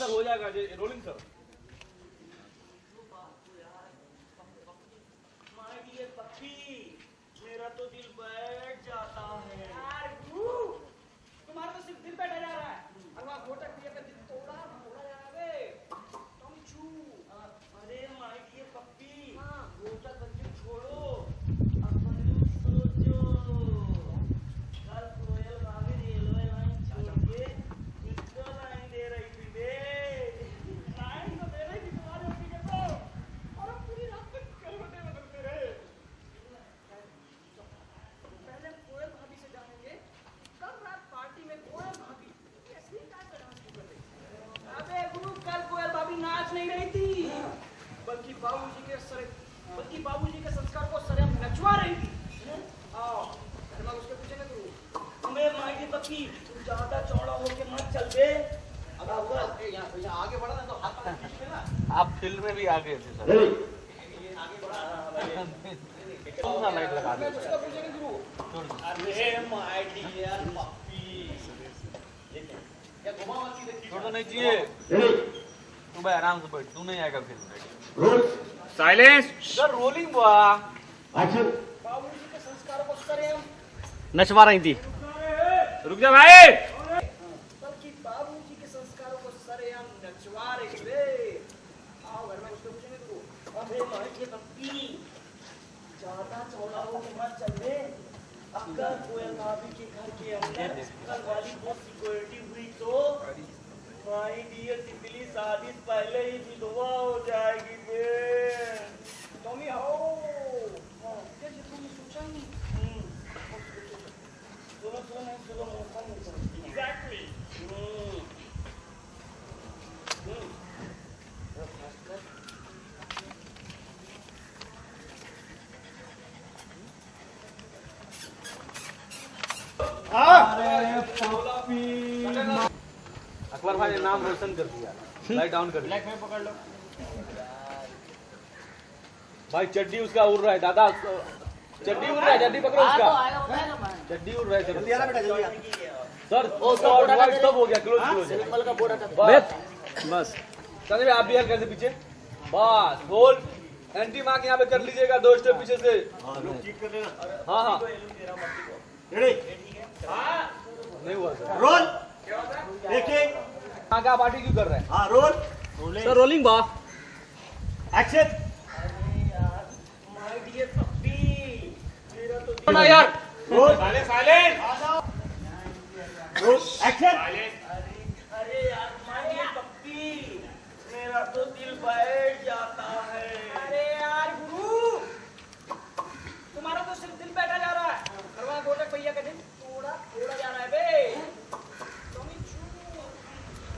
Sir हो जाएगा rolling sir. मेरा तो दिल बैठ जाता है यार तुम्हारा तो सिर्फ दिल बैठा जा रहा है और वहाँ घोटक पिया का दिल तोड़ा जा रहा है बे। तुम छू अरे माय डियर पप्पी हाँ। घोटक बच्चे छोड़ो अपन सोचो कल कोयल भाभी रेलवे लाइन छोड़ के किसको लाइन दे रही थी बे। लाइन तो दे रही थी तुम्हारे अम्मी के को और हम पूरी रात तक करवटें बदलते रहे। पहले कोयल भाभी से जानेंगे कल रात पार्टी में कोयल भाभी कैसी टाइप का डांस कर रही थी। अबे गुरु कल कोयल भाभी नाच नहीं रही थी बल्कि बाबूजी के संस्कार को सरेआम नचवा रही थी। आओ मैं उसके पूछे ना गुरु हमें माय डियर पप्पी तुम ज्यादा चौड़ा होके मत चल बे। अब यहाँ आगे बढ़ा ना तो हाथ पकड़ खींच लेना। आप फील्ड में भी आ गए थे सर। ये आगे बढ़ा कौन सा लाइट लगा मैं दे उसका पूछे ना गुरु अरे माय डियर पप्पी ये क्या घुमा मत देखिए छोड़ तो नहीं चाहिए। तू भाई आराम से बैठ, तू नहीं आएगा फिर। साइलेंस। सर रोलिंग बुआ बाबूजी के संस्कारों को सरेआम नचवा रही थी। रुक जा भाई। बल्कि बाबूजी के संस्कारों को सरेआम नचवा रही थी। आओ घर में उसके पूछे ना गुरु अबे माय डियर पप्पी ज्यादा चौड़ा होके मत चल बे। अगर कोयल भाभी के घर के अंदर कल वाली बहुत सिक्योरिटी हुई तो माय डियर तितली शादी से पहले ही विधवा हो जाएगी बे। टॉमी आओ ये तुमने सोचा ही नहीं। सुनो मौका नहीं एग्जैक्टली अकबर भाई ने नाम रोशन कर दिया। लाइट डाउन कर दिया। में पकड़ लो भाई चड्डी उसका उड़ रहा है दादा। चड्डी उड़ रहा है, चड्डी पकड़ो उसका। चड्डी उड़ रहा है जल्दी आना बेटा जल्दी आ। सर। सब हो गया क्लोज। बस चलिए आप भी हल्के से पीछे। बस बोल एंटी मार्क यहाँ पे कर लीजिएगा 2 स्टेप पीछे से। ठीक कर लेना। हाँ हाँ रेडी नहीं हुआ सर। रोल देखिए हाँ का पार्टी क्यों कर रहे हैं? हाँ रोल सर रोलिंग बा एक्शन। माय डियर पप्पी मेरा तो ना यार। Role silence. Roll action. अरे यार माय डियर पप्पी मेरा तो दिल बैठ जाता है। अरे यार गुरु तुम्हारा तो सिर्फ दिल बैठा जा रहा है और वहाँ घोटक भैया का दिल थोड़ा जा रहा है बे।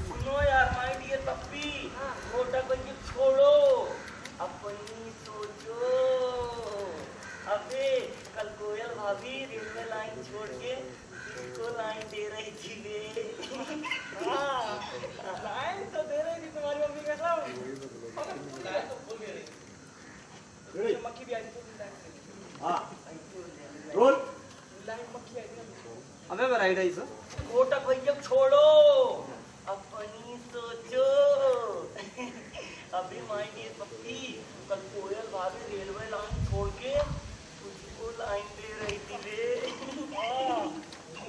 सुनो यार माय डियर पप्पी मोटा बंजी छोड़ो अपनी सोचो। अबे कल कोयल भाभी रेलवे लाइन छोड़ के किसको लाइन दे रही थी बे। लाइन तो दे रही थी तुम्हारी मम्मी का सब लाइन तो भूल गई। रेडी मक्खी भी आई थी हाँ रोल लाइन मक्खी आई थी। अबे राइट है सर। मोटा भैया छोड़ो अपनी सोचो। अभी माय डियर पप्पी कल कोयल भाभी रेलवे लाइन छोड़ के उसको लाइन दे रही थी बे।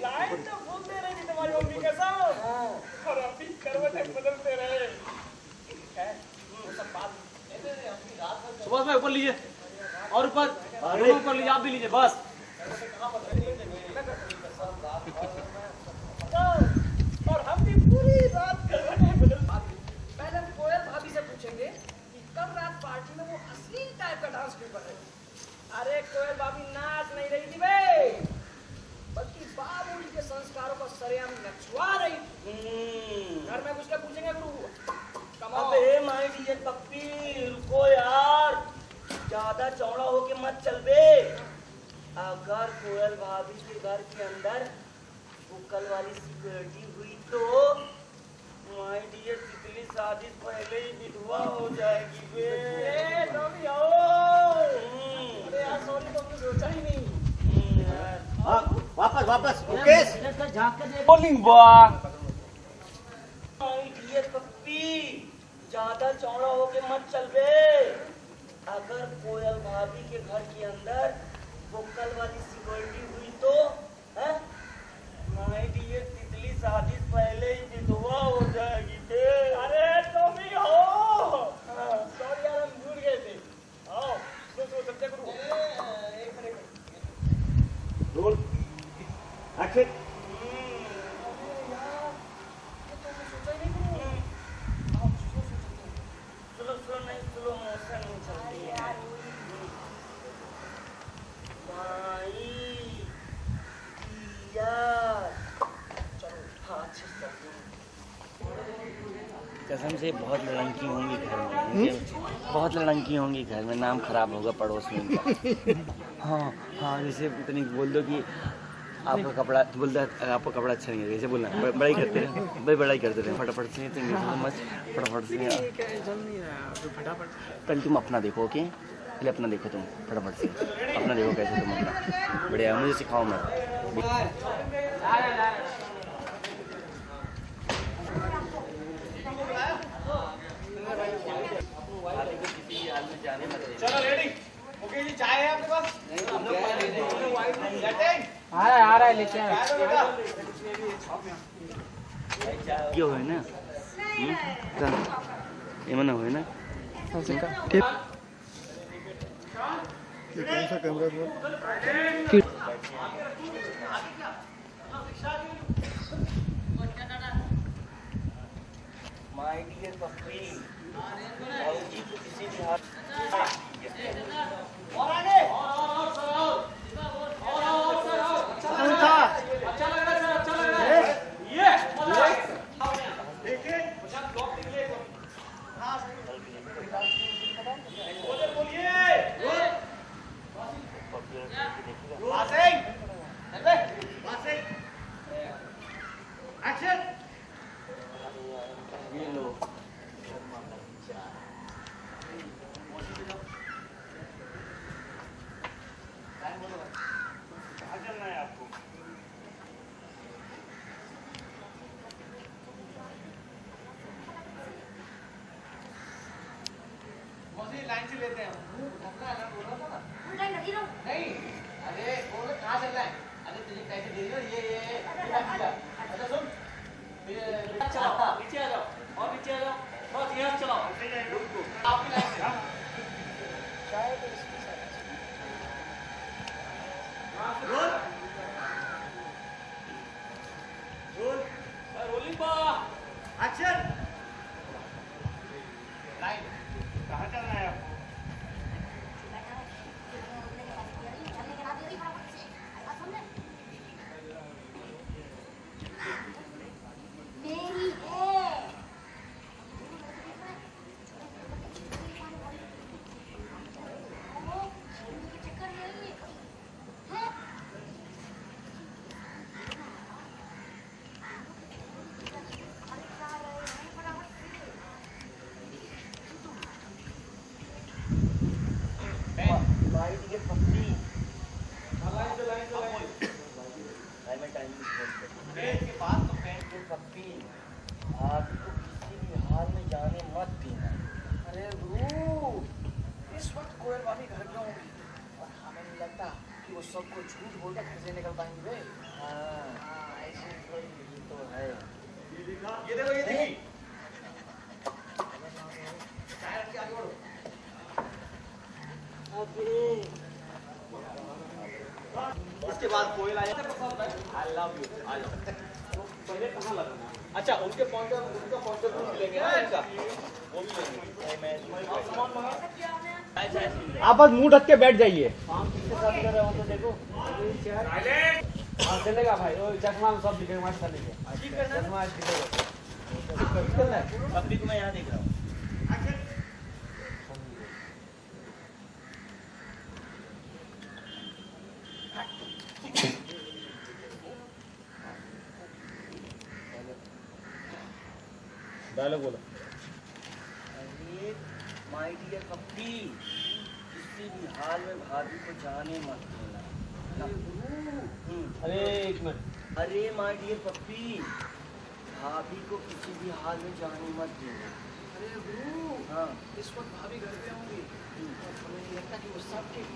लाइन तो भूल दे रही थी तुम्हारी मम्मी का सब और अभी करवटें बदलते रहे। वो सब बात अपनी रात भर सुभाष भाई ऊपर लीजिए और ऊपर लीजिए। आप भी लीजिए बस। और हम भी पूरी रात करवटें बदल पाते। पहले हम कोयल भाभी से पूछेंगे कि कल रात पार्टी में वो असली टाइप का डांस क्यों कर रहे थे। अरे कोयल भाभी नाच नहीं रही थी बे बल्कि बाबूजी के संस्कारों को सरेआम नचवा रही थी। घर में घुस के पूछेंगे गुरु कमाओ। अबे माय डियर पप्पी रुको यार ज्यादा चौड़ा होके मत चल बे। अगर कोयल भाभी के घर के अंदर वो कल वाली सिक्योरिटी हुई तो माय डियर तितली शादी से पहले ही विधवा हो जाएगी बे। ए टॉमी आओ। अरे यार सॉरी तुमने सोचा ही नहीं। हाँ वापस ओके रोलिंग बा माय डियर पप्पी ज्यादा चौड़ा होके मत चल बे। अगर कोयल भाभी के घर के अंदर वो कल वाली सिक्योरिटी हुई तो है? नहीं डियर तितली शादी से पहले ही विधवा हो जाएगी बे। अरे तुम ही हो। सॉरी यार, हम भूल गए थे। आओ तो सबसे करो। Roll action. स्लो नहीं, स्लो मोशन में चलती है भाई यार। चलो हाँ, अच्छे से कसम से बहुत लड़की होंगी घर में, बहुत लड़की होंगी घर में, नाम खराब होगा पड़ोस में इनका। हाँ हाँ, जैसे इतनी बोल दो कि आपका कपड़ा, बोल दो आपका कपड़ा अच्छा नहीं है, जैसे बोलना बड़ाई करते हैं भाई, बड़ाई करते रहे फटाफट से, फटाफट से। पहले तुम अपना देखो, ओके? पहले अपना देखो तुम फटाफट से, अपना देखो कैसे तुम अपना बढ़िया, मुझे सिखाओ मत। चलो रेडी, ओके जी। चाय है आपके पास? आ रहा है लेके क्यों है ना एमना हो ना माय डियर पप्पी, भाऊजी को किसी भी हाथ और आगे अच्छा लग रहा है, अच्छा लग रहा है ये। देखिए ब्लॉक निकले तो हाँ बोलिए एक्शन। लाइन से लेते हैं। नहीं, अरे वो लोग कहाँ चल रहा है? अरे तुझे कैसे दे रही हो? ये अच्छा सुन, चलाओ नीचे आ जाओ, और नीचे आ जाओ, बस यहाँ चलाओ। आपकी लाइन से रोलिंग पा एक्शन। लाइन कहाँ चल रहा है आपको? सबको झूठ बोल के घर से निकल पाएंगे। ऐसे तो है। ये देखो, ये देखी इसके बाद कोयल आया। आई लव यू, आ जाओ। तो पहले कहाँ लगाना? अच्छा, उनके पॉइंट उनका पॉइंट ऑफ व्यू लेंगे ना, इनका वो भी लेंगे। आप बस मुंह ढक के बैठ जाइए। चलेगा भाई, वो चश्मा में सब दिखेगा, मस्त चलेगा। चश्मा दिखेगा। पब्लिक को मैं यहाँ देख रहा हूँ। डायलॉग बोलो। अरे माय डियर पप्पी, किसी भी हाल में भाभी को जाने मत देना। अरे एक मिनट। अरे माय डियर पप्पी, भाभी को किसी भी हाल में जाने मत देना। अरे गुरु, इस वक्त भाभी घर पे होंगी और हमें नहीं लगता कि वो सब ठीक।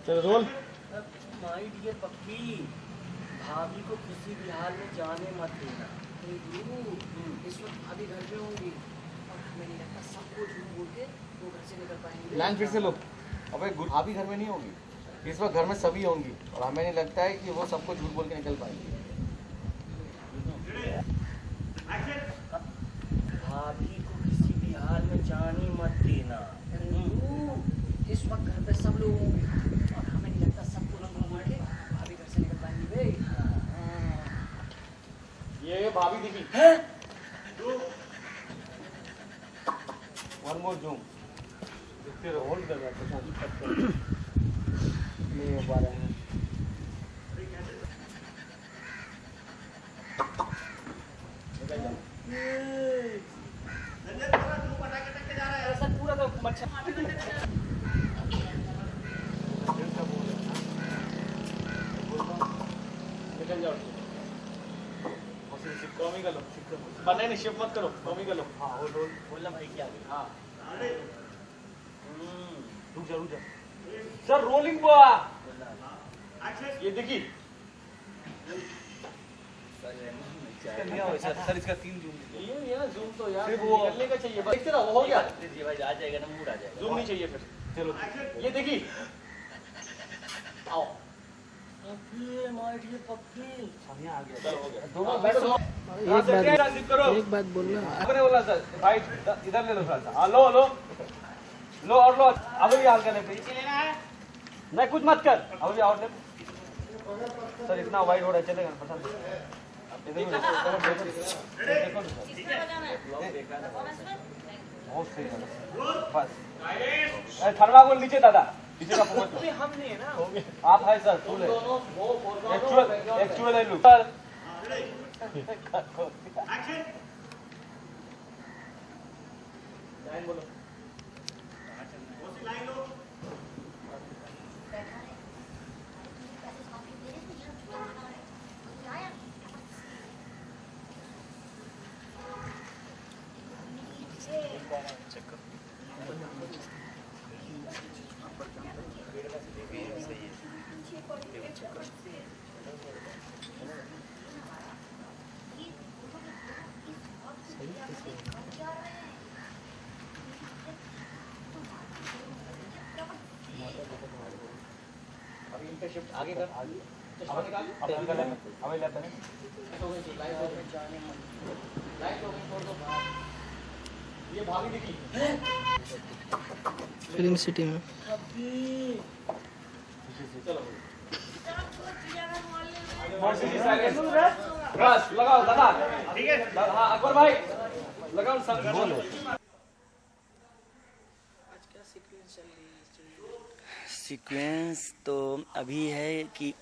चलो रोल। माय डियर पप्पी, भाभी को किसी भी हाल में जाने मत देना। अरे गुरु, इस वक्त भाभी घर पे होंगी और हमें नहीं लगता सबको झूठ बोल के वो घर से निकल पाएंगे। लाइन फिर से लो। अबे भाभी घर में नहीं होगी, इस वक्त घर में सभी होंगी और हमें नहीं लगता है कि वो सबको झूठ बोल के निकल पाएंगे। भाभी को किसी भी हाल में जाने मत देना। अरे गुरु, इस वक्त घर पे सब लोग होंगे और हमें नहीं लगता सबको झूठ बोल के भाभी घर से निकल पाएंगी बे। ये भाभी दिखी। One more zoom. देखते रहो, होल्ड कर रहा है। नहीं हो पा रहा है। ऐसा पूरा तो मच्छर निकल जाओ। कॉमी कर लो, नहीं शिफ्ट मत करो, कॉमी कर लो। हाँ होल्ड बोलना भाई क्या हाँ रुक जा। सर रोलिंग बुआ। ये देखिए सर इसका 3 जूम। ये ना जूम तो यार सिर्फ वो निकलने का चाहिए। देखते रहो, हो गया। जी भाई आ जाएगा ना, मूड आ जाएगा। जूम नहीं चाहिए फिर। चलो ये देखिए। आओ माय डियर पप्पी, चलो हो गया। दोनों बैठो। एक बात बोलना। आपने बोला सर भाई इधर ले लो थोड़ा सा। हाँ लो और लो। अब भी हाल करने पे लेना है। नहीं कुछ मत कर। अब भी आउट सर इतना वाइड हो रहा है, चलेगा पसंद है। देखो बहुत सही है बस। थर्मा को नीचे दादा, नीचे का फोकस। हम नहीं है ना, आप है सर फुल है। Actual look sir. लाइन बोलो। शिफ्ट आगे कर। हमें लेते हैं। ये भाभी दिखी फिल्म सिटी में। चलो बस लगाओ दादा। ठीक है हाँ अकबर भाई लगाओ सब बोलो। सीक्वेंस तो अभी है कि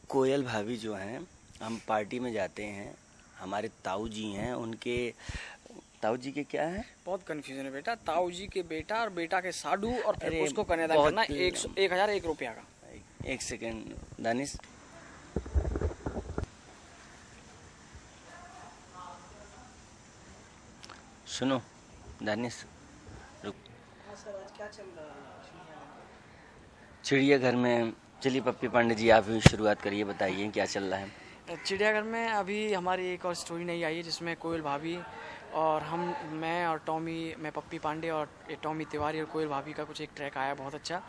कोयल भाभी जो हैं, हम पार्टी में जाते हैं, हमारे ताऊ जी हैं, उनके ताऊ जी के क्या है, बहुत कंफ्यूजन है बेटा। ताऊ जी के बेटा और बेटा के साडू और फिर अरे उसको कन्यादान बहुत- करना 1001 रुपया का। एक सेकेंड दानिश, सुनो दानिश रुक। क्या चल रहा है? चिड़ियाघर में चलिए पप्पी पांडे जी आप ही शुरुआत करिए, बताइए क्या चल रहा है। चिड़ियाघर में अभी हमारी एक और स्टोरी नई आई है जिसमें कोयल भाभी और मैं और टॉमी, मैं पप्पी पांडे और टॉमी तिवारी और कोयल भाभी का कुछ एक ट्रैक आया बहुत अच्छा।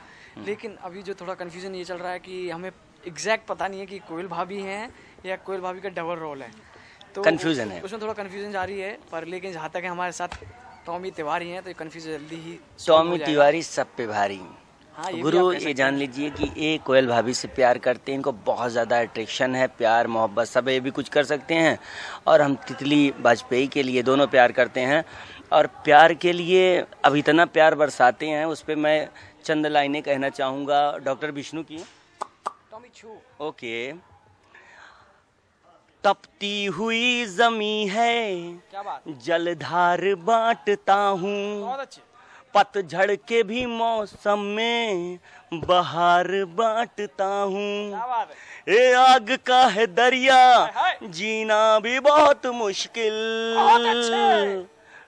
लेकिन अभी जो थोड़ा कंफ्यूजन ये चल रहा है कि हमें एग्जैक्ट पता नहीं है कि कोयल भाभी हैं या कोयल भाभी का डबल रोल है, तो कंफ्यूजन है उसमें थोड़ा कंफ्यूजन जारी है। पर लेकिन जहाँ तक है हमारे साथ टॉमी तिवारी हैं तो ये कंफ्यूजन जल्दी ही solve हो टॉमी जाएगा। तिवारी सब पे भारी। हाँ, ये भी गुरु आप कह ये सकते जान लीजिए कि ये कोयल भाभी से प्यार करते हैं, इनको बहुत ज़्यादा अट्रैक्शन है, प्यार मोहब्बत सब ये भी कुछ कर सकते हैं। और हम तितली वाजपेयी के लिए दोनों प्यार करते हैं और प्यार के लिए अब इतना प्यार बरसाते हैं, उस पर मैं चंद लाइनें कहना चाहूँगा डॉक्टर विष्णु की। टॉमी छू ओके। तपती हुई जमी है, क्या बात, जलधार बांटता हूँ, बहुत अच्छे। पतझड़ के भी मौसम में बहार बांटता हूँ। ये आग का है दरिया, जीना भी बहुत मुश्किल।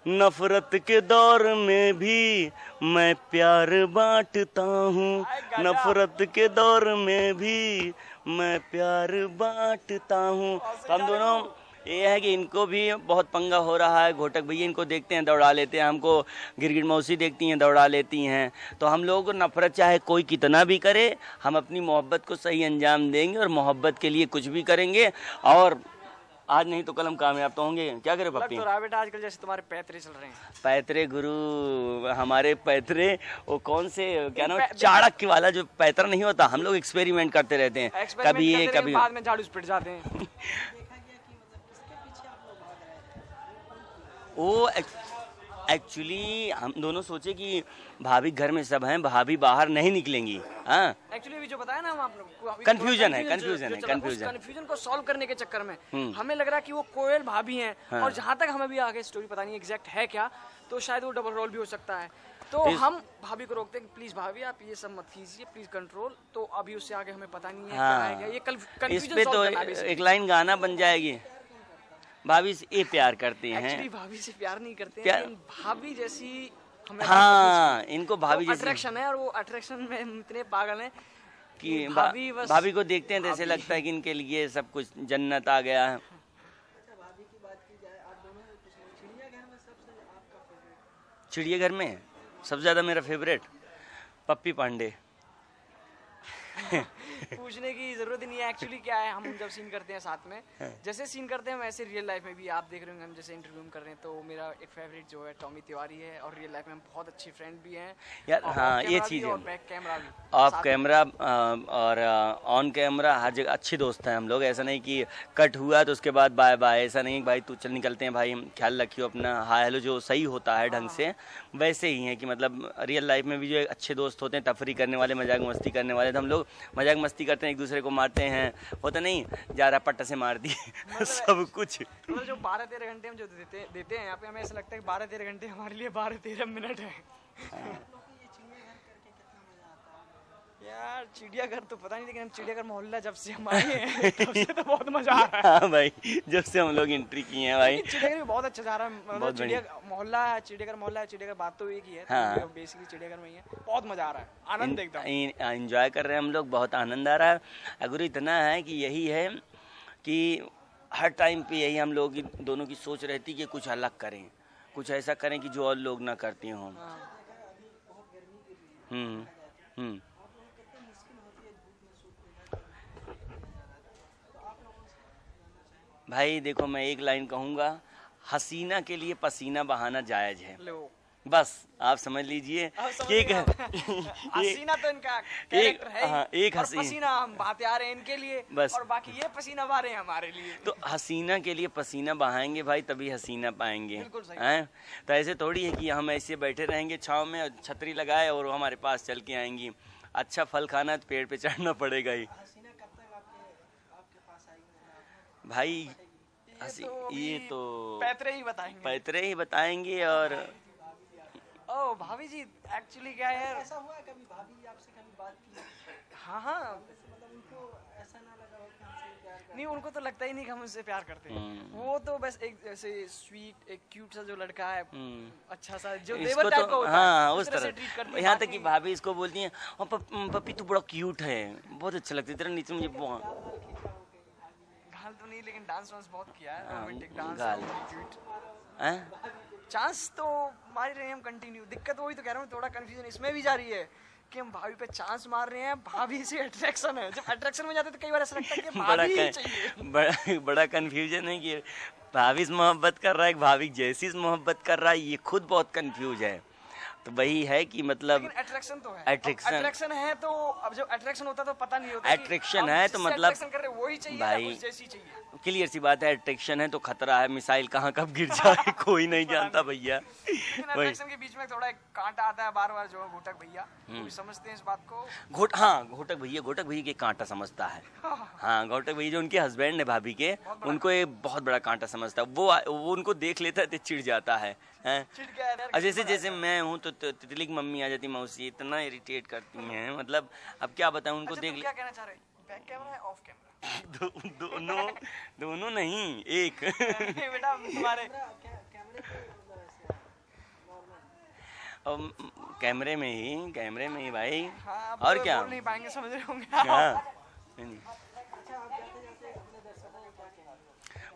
नफरत के दौर में भी मैं प्यार बांटता हूँ। नफरत के दौर में भी मैं प्यार बांटता हूँ। तो हम दोनों, ये है कि इनको भी बहुत पंगा हो रहा है। घोटक भैया इनको देखते हैं दौड़ा लेते हैं, हमको गिरगिट मौसी देखती हैं दौड़ा लेती हैं। तो हम लोगों को नफरत चाहे कोई कितना भी करे, हम अपनी मोहब्बत को सही अंजाम देंगे और मोहब्बत के लिए कुछ भी करेंगे। और आज नहीं तो कल हम कामयाब तो होंगे। क्या करे पप्पी? लग तो रहा है बेटा आजकल जैसे तुम्हारे पैतरे चल रहे हैं। पैतरे गुरु, हमारे पैतरे वो कौन से, क्या नाम, चाणक्य वाला जो पैतरा नहीं होता, हम लोग एक्सपेरिमेंट करते रहते हैं, कभी ये कभी बाद में झाड़ू पिट जाते हैं। वो एक्चुअली हम दोनों सोचे कि भाभी घर में सब हैं, भाभी बाहर नहीं निकलेंगी। हाँ, एक्चुअली भी जो बताया ना हम आप लोग को, कंफ्यूजन को सॉल्व करने के चक्कर में हमें लग रहा है कि वो कोयल भाभी हैं। हाँ। और जहाँ तक हमें भी आगे स्टोरी पता नहीं एग्जैक्ट है क्या, तो शायद वो डबल रोल भी हो सकता है। तो हम भाभी को रोकते हैं, प्लीज भाभी आप ये सब मत कीजिए, प्लीज कंट्रोल। तो अभी उससे आगे हमें पता नहीं है क्या है क्या। ये इस पे तो एक लाइन गाना बन जाएगी, भाभी से ये प्यार करते हैं। एक्चुअली भाभी से प्यार नहीं करते हैं, लेकिन भाभी जैसी हमें हाँ, इनको भाभी तो जैसी अट्रैक्शन है। और वो अट्रैक्शन में इतने पागल हैं कि भाभी को देखते हैं तो ऐसे लगता है कि इनके लिए सब कुछ जन्नत आ गया है। चिड़ियाघर में सबसे ज्यादा मेरा फेवरेट पप्पी पांडे। पूछने की जरूरत ही नहीं है। एक्चुअली क्या है, हम जब सीन करते हैं साथ में, जैसे सीन करते हैं वैसे रियल लाइफ में भी आप देख रहे होंगे। हम जैसे इंटरव्यू में कर रहे हैं, तो मेरा एक फेवरेट जो है टॉमी तिवारी है, और रियल लाइफ में हम बहुत अच्छे फ्रेंड भी हैं यार। हाँ, ये चीज है, बैक कैमरा भी, ऑफ कैमरा और ऑन कैमरा हर जगह अच्छे दोस्त हैं हम लोग। ऐसा नहीं कि कट हुआ तो उसके बाद बाय बाय, ऐसा नहीं भाई तू चल निकलते हैं भाई, ख्याल रखियो अपना, हाय हेलो जो सही होता है ढंग से, वैसे ही है कि मतलब रियल लाइफ में भी जो अच्छे दोस्त होते हैं, तफरी करने वाले, मजाक मस्ती करने वाले, तो हम लोग मजाक मस्ती करते हैं, एक दूसरे को मारते हैं, होता नहीं जा रहा पट्टा से मार दिए सब कुछ। मतलब जो 12-13 घंटे हम जो देते हैं यहाँ पे, हमें ऐसा लगता है कि 12-13 घंटे हमारे लिए 12-13 मिनट है। यार चिड़ियाघर तो पता नहीं, लेकिन हम चिड़ियाघर मोहल्ला जब से हम आए हैं तब से तो बहुत मजा आ रहा है। हाँ भाई, जब से हम लोग एंट्री किए हैं भाई, चिड़ियाघर भी बहुत अच्छा जा रहा है। मतलब चिड़ियाघर मोहल्ला है, चिड़ियाघर बात तो एक ही है। हाँ। तो बेसिकली चिड़ियाघर में ही है, बहुत मजा आ रहा है, आनंद एकदम एंजॉय कर रहे हैं हम लोग, बहुत आनंद आ रहा है। अगर इतना है कि यही है कि हर टाइम पे यही हम लोग दोनों की सोच रहती कि कुछ अलग करें, कुछ ऐसा करें कि जो और लोग ना करते हों। भाई देखो, मैं एक लाइन कहूँगा, हसीना के लिए पसीना बहाना जायज है, बस आप समझ लीजिए कि हसीना तो इनका कैरेक्टर है। हाँ, एक पसीना हम बहाते आ रहे हैं इनके लिए, बस, और बाकी ये पसीना बहा रहे हैं हमारे लिए। तो हसीना के लिए पसीना बहाएंगे भाई, तभी हसीना पाएंगे। हैं? तो ऐसे थोड़ी है कि हम ऐसे बैठे रहेंगे छाँव में, छतरी लगाए और वो हमारे पास चल के आएंगी। अच्छा फल खाना है तो पेड़ पे चढ़ना पड़ेगा ही भाई। ये तो पैतरे ही बताएंगे। और ओ भाभी जी, एक्चुअली क्या है, ऐसा हुआ कभी भाभी आपसे कभी बात की? हाँ, मतलब उनको ऐसा ना लगा हो कि हमसे प्यार करते? नहीं, उनको तो लगता ही नहीं कि हम उससे प्यार करते हैं। वो तो बस एक ऐसे स्वीट, एक क्यूट सा जो लड़का है, अच्छा सा, जो देवर टाइप का होता है, हाँ, उस तरह से ट्रीट करती है। यहाँ तक कि भाभी इसको बोलती हैं, पप्पी तू बड़ा क्यूट है, बहुत अच्छा लगता है तेरा नीचे, मुझे गाल तो नहीं, लेकिन डांस वांस बहुत किया है, रोमांटिक डांस, चांस तो मार रहे हैं हम कंटिन्यू। दिक्कत वही तो कह रहा हूँ, थोड़ा कंफ्यूजन इसमें भी जा रही है कि हम भाभी पे चांस मार रहे हैं, भाभी से अट्रैक्शन है। जब अट्रैक्शन में जाते तो कई बार ऐसा लगता है कि भाभी ही चाहिए। बड़ा कंफ्यूजन है कि भाभी से मोहब्बत कर रहा है, भाभी जैसी से मोहब्बत कर रहा है, ये खुद बहुत कंफ्यूज है। तो वही है कि मतलब अट्रैक्शन तो है, अट्रैक्शन है, तो अब जब अट्रैक्शन होता तो पता नहीं होता। अट्रैक्शन है तो मतलब कर रहे वही चाहिए, भाई जैसी चाहिए। क्लियर सी बात है, अट्रैक्शन है तो खतरा है, मिसाइल कहाँ कब गिर जाए कोई नहीं जानता भैया। लेकिन अट्रैक्शन के बीच में थोड़ा एक कांटा आता है बार बार, जो घोटक भैया वो भी समझते हैं इस बात को। घोटक भैया के कांटा समझता है। हाँ, घोटक भैया जो उनके हस्बैंड है भाभी के, उनको ये बहुत बड़ा कांटा समझता है। वो उनको देख लेता है तो चिढ़ जाता है। और जैसे मैं हूँ तो तितली की मम्मी आ जाती, मौसी इतना इरिटेट करती हैं, मतलब अब क्या बताऊँ उनको। देख क्या कहना चाह रहे हैं, बैक कैमरा है ऑफ कैमरा? दोनों नहीं, एक। बेटा तुम्हारे कैमरे में ही भाई। हाँ, और क्या, बोल नहीं पाएंगे, समझ रहे होंगे। नहीं।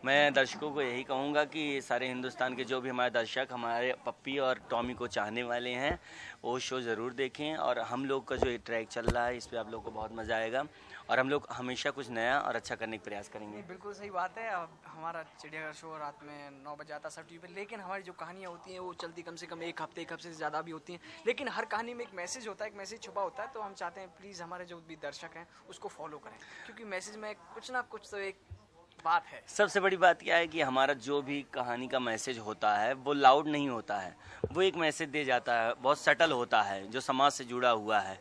मैं दर्शकों को यही कहूँगा कि सारे हिंदुस्तान के जो भी हमारे दर्शक हमारे पप्पी और टॉमी को चाहने वाले हैं, वो शो ज़रूर देखें। और हम लोग का जो ट्रैक चल रहा है, इस पर आप लोग को बहुत मज़ा आएगा और हम लोग हमेशा कुछ नया और अच्छा करने का प्रयास करेंगे। बिल्कुल सही बात है। अब हमारा चिड़ियाघर शो रात में 9 बजे आता है सब टीवी पे, लेकिन हमारी जो कहानियाँ होती हैं वो चलती कम से कम एक हफ्ते से ज़्यादा भी होती हैं। लेकिन हर कहानी में एक मैसेज होता है, एक मैसेज छुपा होता है। तो हम चाहते हैं प्लीज़ हमारे जो भी दर्शक हैं उसको फॉलो करें, क्योंकि मैसेज में कुछ ना कुछ तो एक बात है। सबसे बड़ी बात क्या है कि हमारा जो भी कहानी का मैसेज होता है वो लाउड नहीं होता है, वो एक मैसेज दे जाता है, बहुत सटल होता है, जो समाज से जुड़ा हुआ है,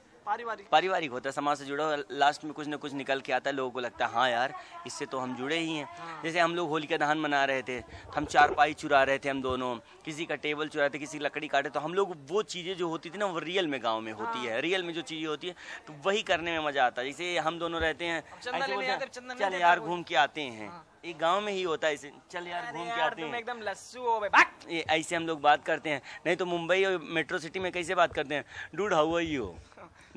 पारिवारिक होता है, समाज से जुड़ा हुआ। लास्ट में कुछ ना कुछ निकल के आता है, लोगों को लगता है हाँ यार इससे तो हम जुड़े ही हैं। जैसे हम लोग होलिका दहन मना रहे थे, हम चारपाई चुरा रहे थे, हम दोनों किसी का टेबल चुराते थे, किसी की लकड़ी काटे, तो हम लोग वो चीज़ें जो होती थी ना वो रियल में गाँव में होती है, रियल में जो चीज़ें होती है तो वही करने में मज़ा आता है। जैसे हम दोनों रहते हैं, चल यार घूम के आते हैं, एक गांव में ही होता है ऐसे, चल यार घूम के आते हैं, एकदम लस्सू हो भाग। ये ऐसे हम लोग बात करते हैं। नहीं तो मुंबई और मेट्रो सिटी में कैसे बात करते हैं, dude how are you,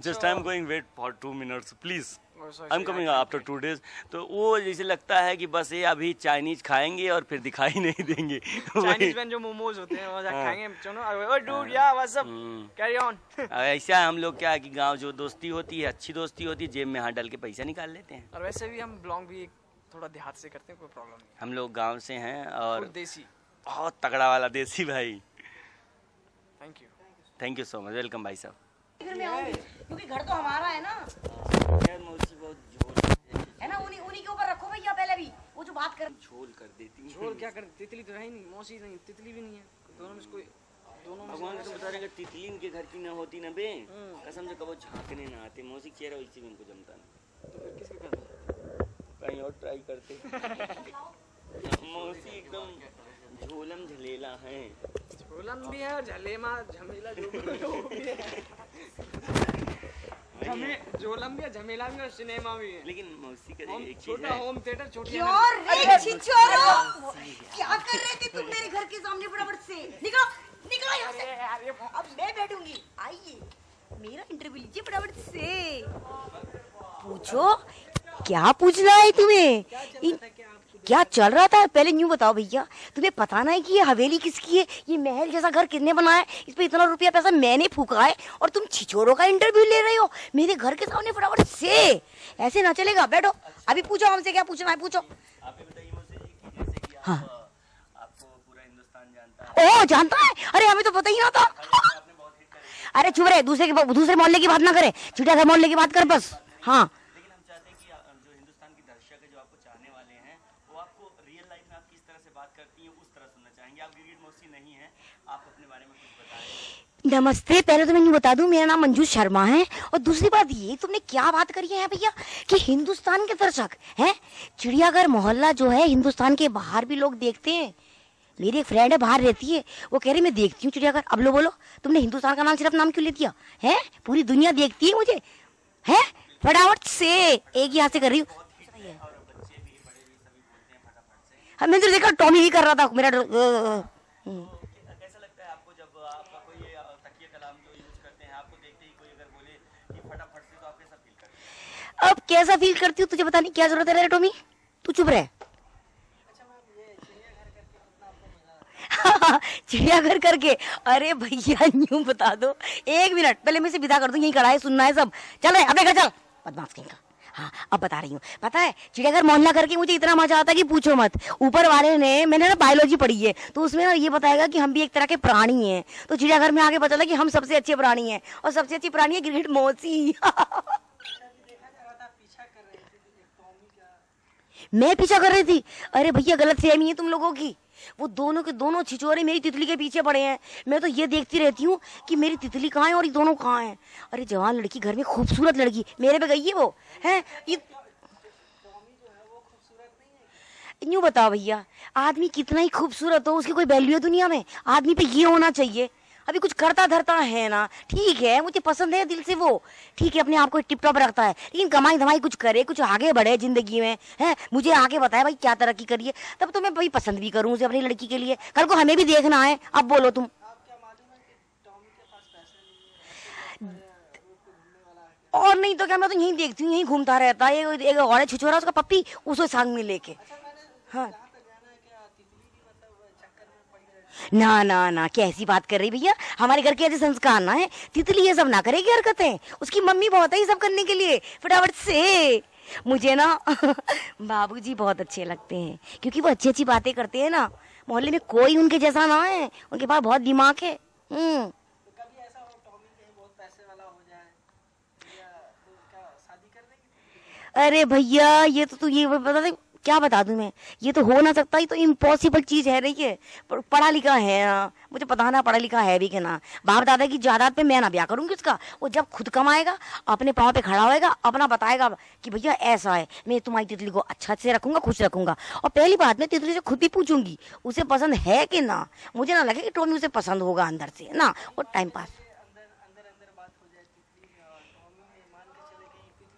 just I am going wait for 2 minutes please, I am coming after 2 days। तो वो जैसे लगता है कि बस ये अभी चाइनीज खाएंगे और फिर दिखाई नहीं देंगे। चाइनीज में जो मोमोज होते हैं वो खाएंगे, चलो डूड या व्हाट्स अप, कैरी ऑन। ऐसा हम लोग क्या है कि गांव जो दोस्ती होती है, अच्छी दोस्ती होती है, जेब में हाथ डाल के पैसा निकाल लेते हैं। और वैसे भी हम बिलोंग भी थोड़ा देहात से करते हैं, कोई प्रॉब्लम नहीं। हम लोग गांव से हैं और देसी, बहुत तगड़ा वाला देसी भाई। Thank you so much, welcome भाई साहब। घर में आऊंगी क्योंकि घर तो हमारा है ना, यार मौसी बहुत झोल है ना, उन्हीं के ऊपर रखो भैया। पहले भी वो जो बात कर झोल कर देती है। झोल क्या कर, तितली तो है ही नहीं, मौसी नहीं, तितली भी नहीं है, दोनों में कोई, दोनों में भगवान तो बता रहे हैं तितली इनके घर की ना होती ना बे, कसम से कबो झांकने ना आते, मौसी चेहरा वैसे भी इनको जमता नहीं, तो फिर किसके करना, कहीं और ट्राई करते। मौसी एकदम झोलम झलेला है, झोलम भी है और झलेमा झमेला जो भी है, झोलम भी है, झमेला भी है और सिनेमा भी है। लेकिन मौसी का एक चीज छोटा है, होम थिएटर, छोटी क्या कर रहे थे तुम मेरे घर के सामने? फटाफट से निकलो निकलो यहाँ से, अब मैं बैठूंगी। आइए मेरा इंटरव्यू लीजिए फटाफट से, पूछो क्या पूछना है तुम्हें, क्या चल रहा था पहले न्यू बताओ भैया। तुम्हें पता ना है कि ये हवेली किसकी है, ये महल जैसा घर किसने बनाया है, इस पे इतना रुपया पैसा मैंने फूका है और तुम छिछोरों का इंटरव्यू ले रहे हो मेरे घर के सामने? फटाफट से, ऐसे ना चलेगा, बैठो। अभी पूछो हमसे क्या पूछना है, पूछो। आप ये बताइए मुझसे कि जैसे कि हाँ। आपको पूरा हिंदुस्तान जानता है। ओ जानता है, अरे हमें तो पता ही ना था। आपने बहुत हिट करे। अरे चुप रहे, दूसरे मोहल्ले की बात ना करे, चिड़ियाघर मोहल्ले की बात कर बस। हाँ लेकिन हम चाहते हैं कि जो हिंदुस्तान के दर्शक है, जो आपको चाहने वाले हैं, वो आपको रियल लाइफ में आप किस तरह से बात करती हैं उस तरह सुनना चाहेंगे। आप गिरगिट मौसी नहीं हैं, आप अपने बारे में कुछ बताएं। नमस्ते, पहले तो मैं यूँ बता दूं मेरा नाम मंजू शर्मा है, और दूसरी बात ये तुमने क्या बात करी है भैया कि हिंदुस्तान के दर्शक हैं। चिड़ियाघर मोहल्ला जो है हिंदुस्तान के बाहर भी लोग देखते हैं। मेरी एक फ्रेंड है बाहर रहती है, वो कह रही मैं देखती हूँ चिड़ियाघर। अब लो बोलो, तुमने हिंदुस्तान का नाम सिर्फ नाम क्यों ले दिया है? पूरी दुनिया देखती है मुझे, है? फटाफट से, एक ही हाथ से कर रही हूँ। हाँ मैंने तो देखा टॉमी भी कर रहा था मेरा। कैसा लगता है आपको जब आपका कोई तकिया कलाम जो यूज करते हैं, आपको देखते ही कोई अगर बोले कि फटाफट से, तो आप कैसा फील करते हैं? अब कैसा फील करती हूँ तुझे बताने की क्या जरूरत है रे टॉमी, तू चुप रहे। चिड़ियाघर करके, अरे भैया न्यू बता दो, 1 मिनट पहले मैं से विदा कर दूं, यही खड़ा है, सुनना है सब। चल रहे अपने घर चल, बदमाश कहीं का। हाँ अब बता रही हूँ, पता है चिड़ियाघर मोहल्ला करके मुझे इतना मजा आता है कि पूछो मत। ऊपर वाले ने, मैंने ना बायोलॉजी पढ़ी है, तो उसमें ना ये बताएगा कि हम भी एक तरह के प्राणी हैं। तो चिड़ियाघर में आगे पता चला कि हम सबसे अच्छे प्राणी हैं, और सबसे अच्छी प्राणी है गिरगिट मौसी। मैं पीछा कर रही थी? अरे भैया गलत फहमी है तुम लोगों की। वो दोनों के दोनों छिछोरे मेरी तितली के पीछे पड़े हैं। मैं तो ये देखती रहती हूँ कि मेरी तितली कहाँ है और ये दोनों कहाँ हैं। अरे जवान लड़की, घर में खूबसूरत लड़की, मेरे पे गई है वो है। यूं बताओ भैया, आदमी कितना ही खूबसूरत हो, उसकी कोई वैल्यू है दुनिया में? आदमी पे ये होना चाहिए। अभी कुछ करता धरता है ना, ठीक है, मुझे पसंद है दिल से वो, ठीक है, अपने आप को टिप टॉप रखता है, लेकिन कमाई धमाई कुछ करे, कुछ आगे बढ़े जिंदगी में, है। मुझे आगे बताए भाई क्या तरक्की करिए, तब तो मैं भाई पसंद भी करूँ उसे अपनी लड़की के लिए। कल को हमें भी देखना है। अब बोलो तुम। और नहीं तो क्या, मैं तो यहीं देखती हूँ, यहीं घूमता रहता है। एक और है छिछोरा, उसका पप्पी, उसको संग में लेके। हाँ ना ना ना, कैसी बात कर रही भैया, हमारे घर के ऐसे संस्कार ना है। तितली ये सब ना करेगी हरकतें, उसकी मम्मी बहुत है ये सब करने के लिए। फटाफट से मुझे ना बाबूजी बहुत अच्छे लगते हैं, क्योंकि वो अच्छी अच्छी बातें करते हैं ना। मोहल्ले में कोई उनके जैसा ना है, उनके पास बहुत दिमाग है। अरे भैया ये तो तू ये बता दे, क्या बता दूं मैं, ये तो हो ना सकता, ये तो इम्पॉसिबल चीज है रही है। पढ़ा लिखा है ना, मुझे पता ना पढ़ा लिखा है भी कि ना। बाप दादा की जायदाद पे मैं ना ब्याह करूंगी उसका। वो जब खुद कमाएगा, अपने पाँव पे खड़ा होएगा, अपना बताएगा कि भैया ऐसा है, मैं तुम्हारी तितली को अच्छा से रखूंगा, खुश रखूंगा। और पहली बात, मैं तितली से खुद भी पूछूंगी उसे पसंद है कि ना। मुझे ना लगे कि टॉमी उसे पसंद होगा अंदर से ना, और टाइम पास।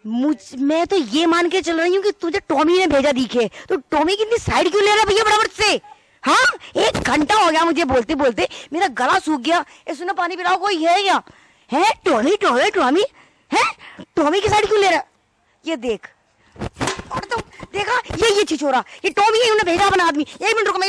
मैं तो ये मान के चल रही हूँ कि तुझे टॉमी ने भेजा दिखे, तो टॉमी की इतनी साइड क्यों ले रहा है भैया फटाफट से? हाँ 1 घंटा हो गया मुझे बोलते बोलते, मेरा गला सूख गया। सुना पानी पिलाओ कोई है क्या? है टॉमी टॉमी टॉमी है, टॉमी की साइड क्यों ले रहा है? ये देख, और तो देखा, ये छिछोरा, ये टॉमी है, उन्हें भेजा अपना आदमी। 1 मिनट रुको, मैं